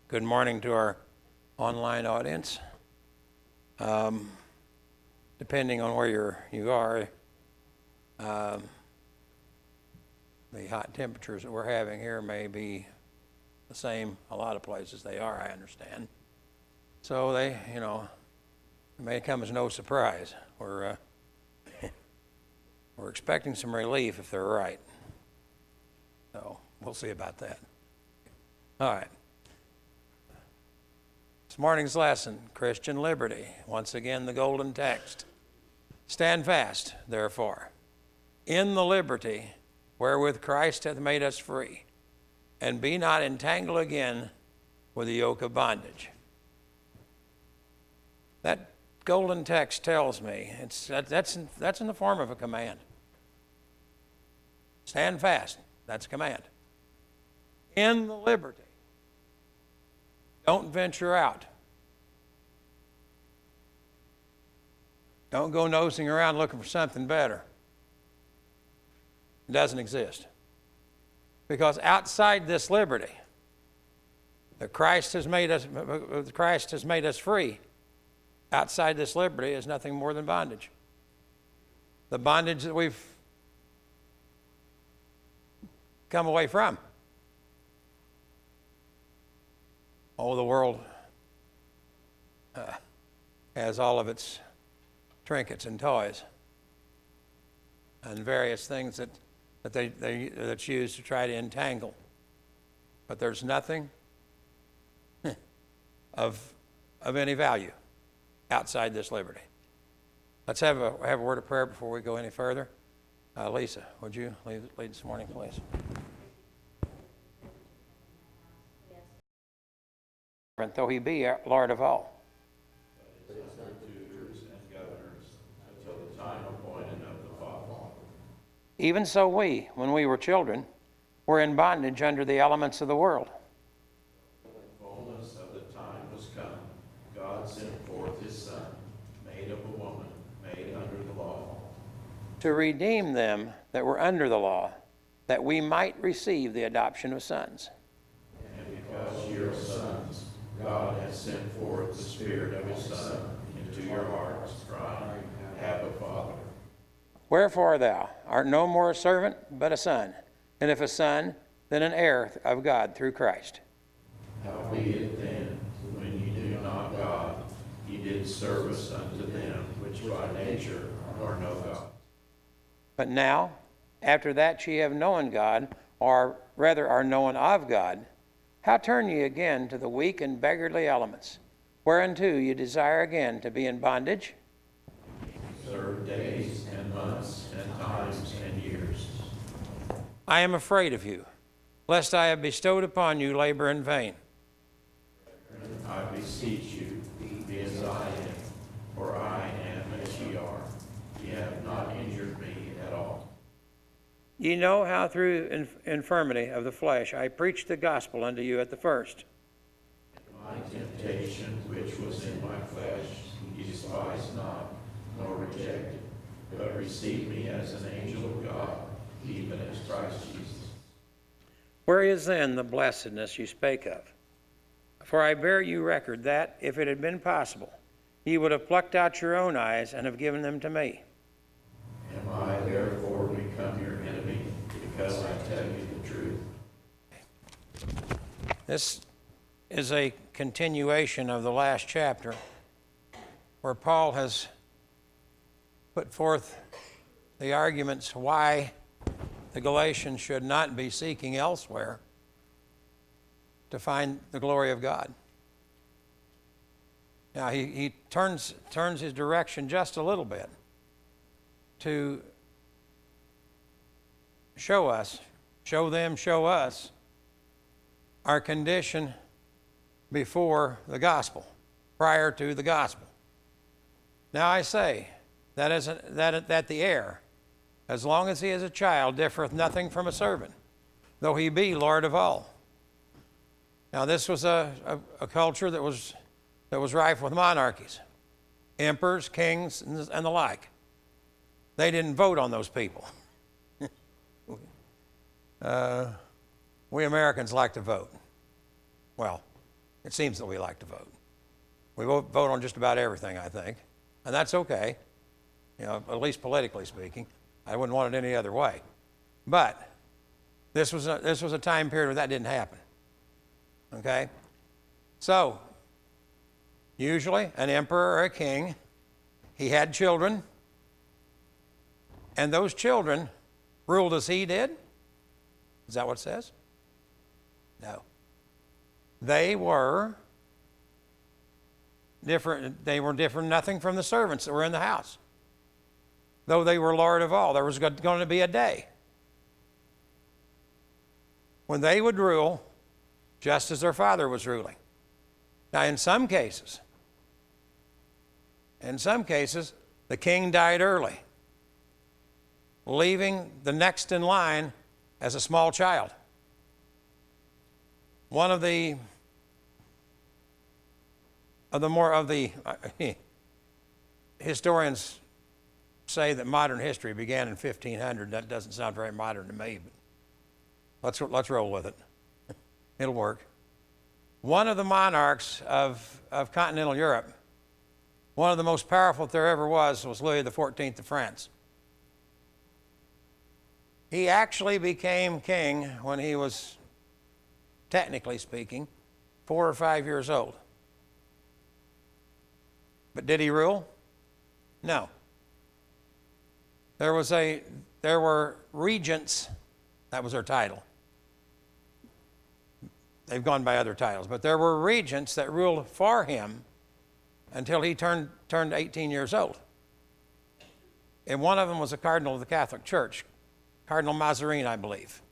Good morning to our online audience. Depending on where you are, the hot temperatures that we're having here may be the same a lot of places. They are, I understand. So it may come as no surprise. We're expecting some relief if they're right. So we'll see about that. All right. This morning's lesson, Christian liberty. Once again, the golden text. Stand fast, therefore, in the liberty wherewith Christ hath made us free, and be not entangled again with the yoke of bondage. That golden text tells me that's in the form of a command. Stand fast. That's a command. In the liberty. Don't venture out. Don't go nosing around looking for something better. It doesn't exist. Because outside this liberty, that Christ has made us free. Outside this liberty is nothing more than bondage. The bondage that we've come away from. Oh, the world has all of its trinkets and toys and various things that's used to try to entangle. But there's nothing of any value outside this liberty. Let's have a word of prayer before we go any further. Lisa, would you lead this morning, please? Yes. Though he be Lord of all. Even so we, when we were children, were in bondage under the elements of the world. When the fullness of the time was come, God sent forth his Son, made of a woman, made under the law, to redeem them that were under the law, that we might receive the adoption of sons. And because ye are sons, God has sent forth the Spirit of his Son into your hearts, crying, Abba, Father. Wherefore thou art no more a servant, but a son, and if a son, then an heir of God through Christ. Howbeit then, when ye knew not God, ye did service unto them which by nature are no God. But now, after that ye have known God, or rather are known of God, how turn ye again to the weak and beggarly elements, whereunto ye desire again to be in bondage? Serve days and months and times and years. I am afraid of you, lest I have bestowed upon you labor in vain. I beseech you, be as I am, for I am as ye are. Ye have not injured me at all. Ye know how through infirmity of the flesh I preached the gospel unto you at the first. My temptation which was in my flesh ye despised not, nor rejected, but received me as an angel of God, even as Christ Jesus. Where is then the blessedness you spake of? For I bear you record that, if it had been possible, ye would have plucked out your own eyes and have given them to me. Am I therefore become your enemy, because I tell you the truth? This is a continuation of the last chapter, where Paul has put forth the arguments why the Galatians should not be seeking elsewhere to find the glory of God. Now he turns his direction just a little bit to show us our condition before the gospel, prior to the gospel. Now I say that the heir, as long as he is a child, differeth nothing from a servant, though he be Lord of all. Now this was a culture that was rife with monarchies, emperors, kings, and the like. They didn't vote on those people. We Americans like to vote. Well, it seems that we like to vote. We vote on just about everything, I think, and that's okay, at least politically speaking. I wouldn't want it any other way. But this was a time period where that didn't happen, okay? So, usually an emperor or a king, he had children, and those children ruled as he did. Is that what it says? No. They were different. They were different, nothing from the servants that were in the house. Though they were Lord of all, there was going to be a day when they would rule just as their father was ruling. Now, in some cases, the king died early, leaving the next in line as a small child. One of the historians say that modern history began in 1500. That doesn't sound very modern to me, but let's roll with it. It'll work. One of the monarchs of continental Europe, one of the most powerful that there ever was Louis XIV of France. He actually became king when he was, technically speaking, 4 or 5 years old. But did he rule? No. There were regents, that was their title. They've gone by other titles, but there were regents that ruled for him until he turned 18 years old. And one of them was a cardinal of the Catholic Church, Cardinal Mazarin, I believe,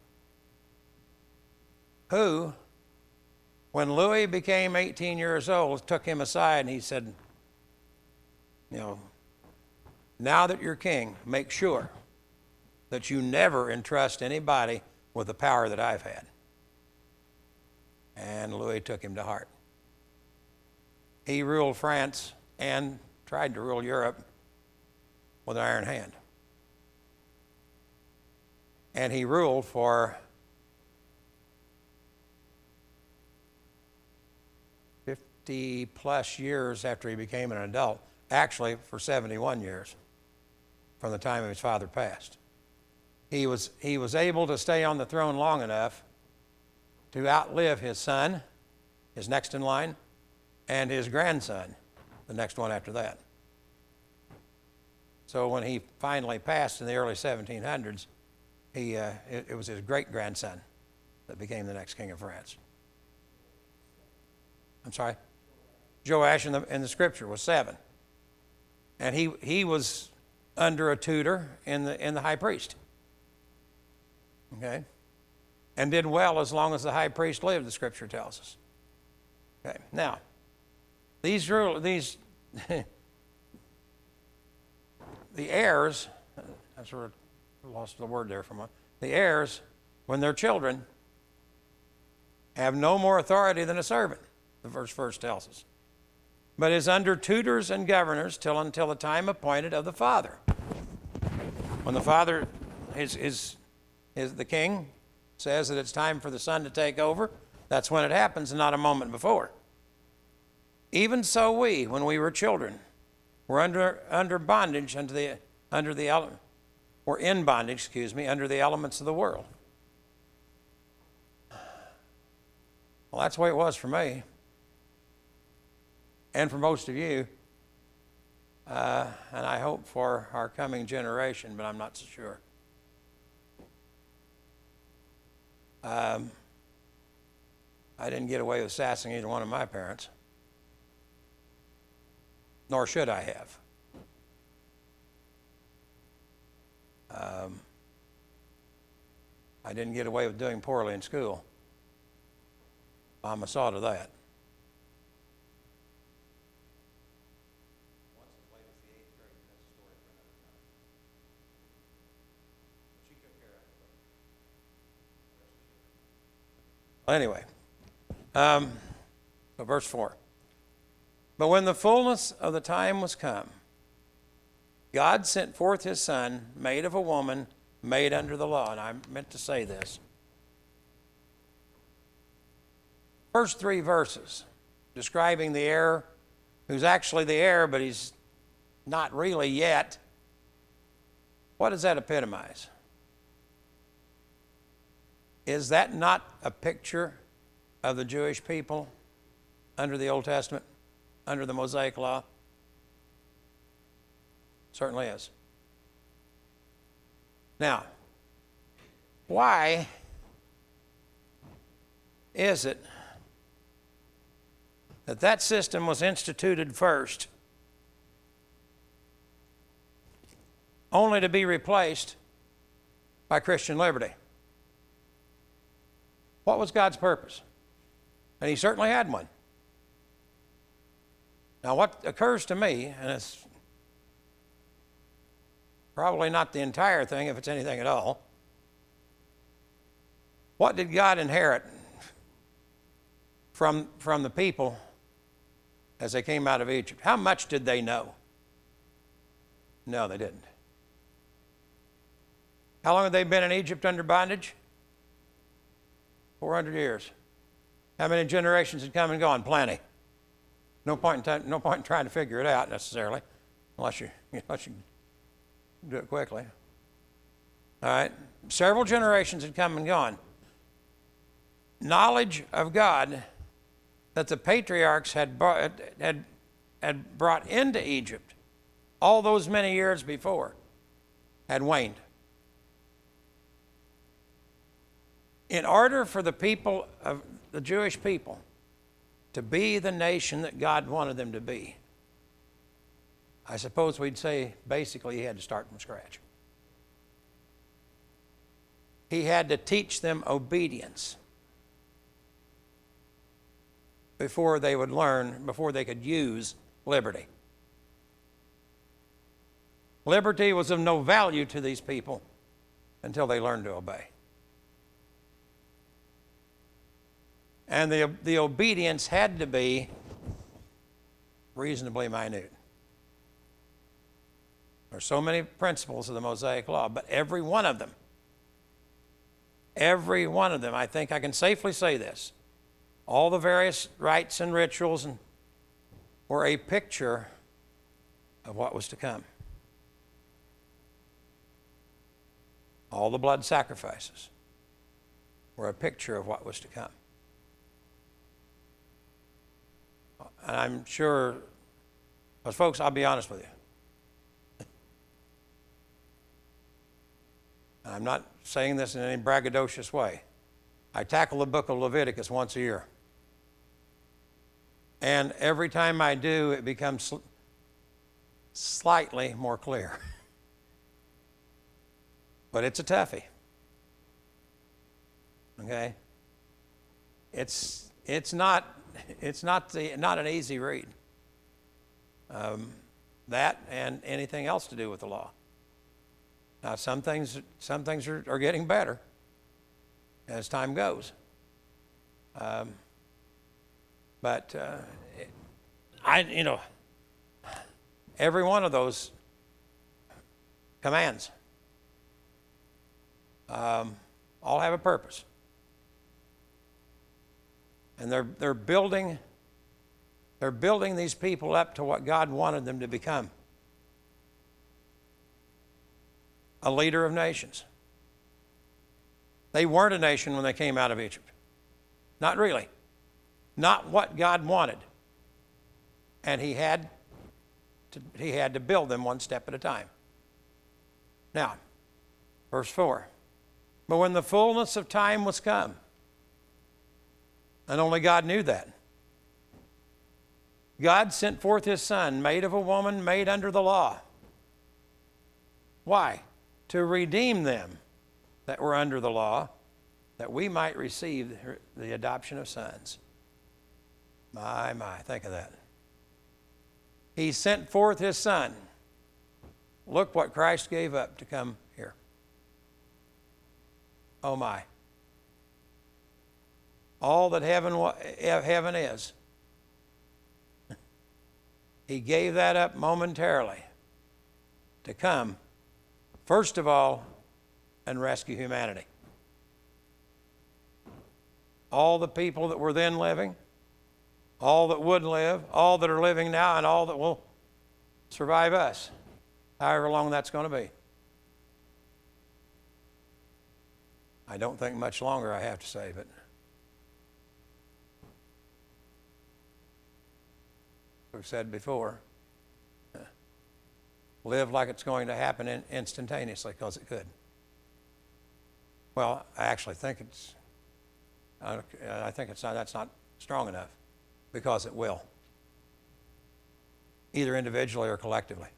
who, when Louis became 18 years old, took him aside and he said, now that you're king, make sure that you never entrust anybody with the power that I've had. And Louis took him to heart. He ruled France and tried to rule Europe with an iron hand. And he ruled for 50 plus years after he became an adult. Actually, for 71 years from the time his father passed. He was able to stay on the throne long enough to outlive his son, his next in line, and his grandson, the next one after that. So when he finally passed in the early 1700s, it was his great-grandson that became the next king of France. I'm sorry? Joash in the scripture was 7. And he was under a tutor in the high priest. Okay? And did well as long as the high priest lived, the scripture tells us. Okay. Now, the heirs, I sort of lost the word there for a moment. The heirs, when they're children, have no more authority than a servant, the verse first tells us, but is under tutors and governors until the time appointed of the father. When the father, the king, says that it's time for the son to take over, that's when it happens and not a moment before. Even so we, when we were children, were under bondage under the elements of the world. Well, that's the way it was for me. And for most of you. And I hope for our coming generation, but I'm not so sure. I didn't get away with sassing either one of my parents. Nor should I have. I didn't get away with doing poorly in school. Mama saw to that. Once as late as the 8th grade, that's a story for another time. She took care of it. Well, anyway, so verse 4. But when the fullness of the time was come, God sent forth his Son, made of a woman, made under the law. And I meant to say this. First 3 verses describing the heir, who's actually the heir, but he's not really yet. What does that epitomize? Is that not a picture of the Jewish people under the Old Testament, under the Mosaic Law? Certainly is. Now, why is it that that system was instituted first, only to be replaced by Christian liberty? What was God's purpose? And he certainly had one. Now, what occurs to me, and it's probably not the entire thing, if it's anything at all, what did God inherit from the people as they came out of Egypt? How much did they know? No, they didn't. How long had they been in Egypt under bondage? 400 years. How many generations had come and gone? Plenty. No point in trying to figure it out necessarily, unless you do it quickly. All right. Several generations had come and gone. Knowledge of God that the patriarchs had brought into Egypt all those many years before had waned. In order for the people of the Jewish people to be the nation that God wanted them to be, I suppose we'd say basically he had to start from scratch. He had to teach them obedience before they would learn, before they could use liberty. Liberty was of no value to these people until they learned to obey. And the obedience had to be reasonably minute. There's so many principles of the Mosaic Law, but every one of them, I think I can safely say this, all the various rites and rituals were a picture of what was to come. All the blood sacrifices were a picture of what was to come. And I'm sure, but folks, I'll be honest with you. I'm not saying this in any braggadocious way. I tackle the book of Leviticus once a year. And every time I do, it becomes slightly more clear. But it's a toughie. Okay? It's not an easy read. That and anything else to do with the law. Now, some things are getting better as time goes. But every one of those commands all have a purpose. And they're building these people up to what God wanted them to become. A leader of nations. They weren't a nation when they came out of Egypt. Not really. Not what God wanted. And he had to build them one step at a time. Now, verse 4. But when the fullness of time was come, and only God knew that, God sent forth his Son, made of a woman, made under the law. Why? To redeem them that were under the law, that we might receive the adoption of sons. My, think of that. He sent forth his Son. Look what Christ gave up to come here. Oh my. All that heaven is. He gave that up momentarily to come, first of all, and rescue humanity. all the people that were then living, all that would live, all that are living now, and all that will survive us, however long that's going to be. I don't think much longer, I have to say, but we've said before, live like it's going to happen instantaneously, because it could. Well, I actually think that's not strong enough, because it will, either individually or collectively.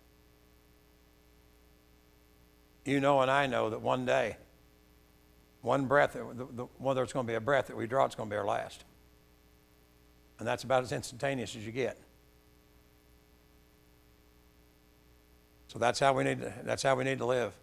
You know and I know that one day, one breath, whether it's going to be a breath that we draw, it's going to be our last. And that's about as instantaneous as you get. So that's how we need to live.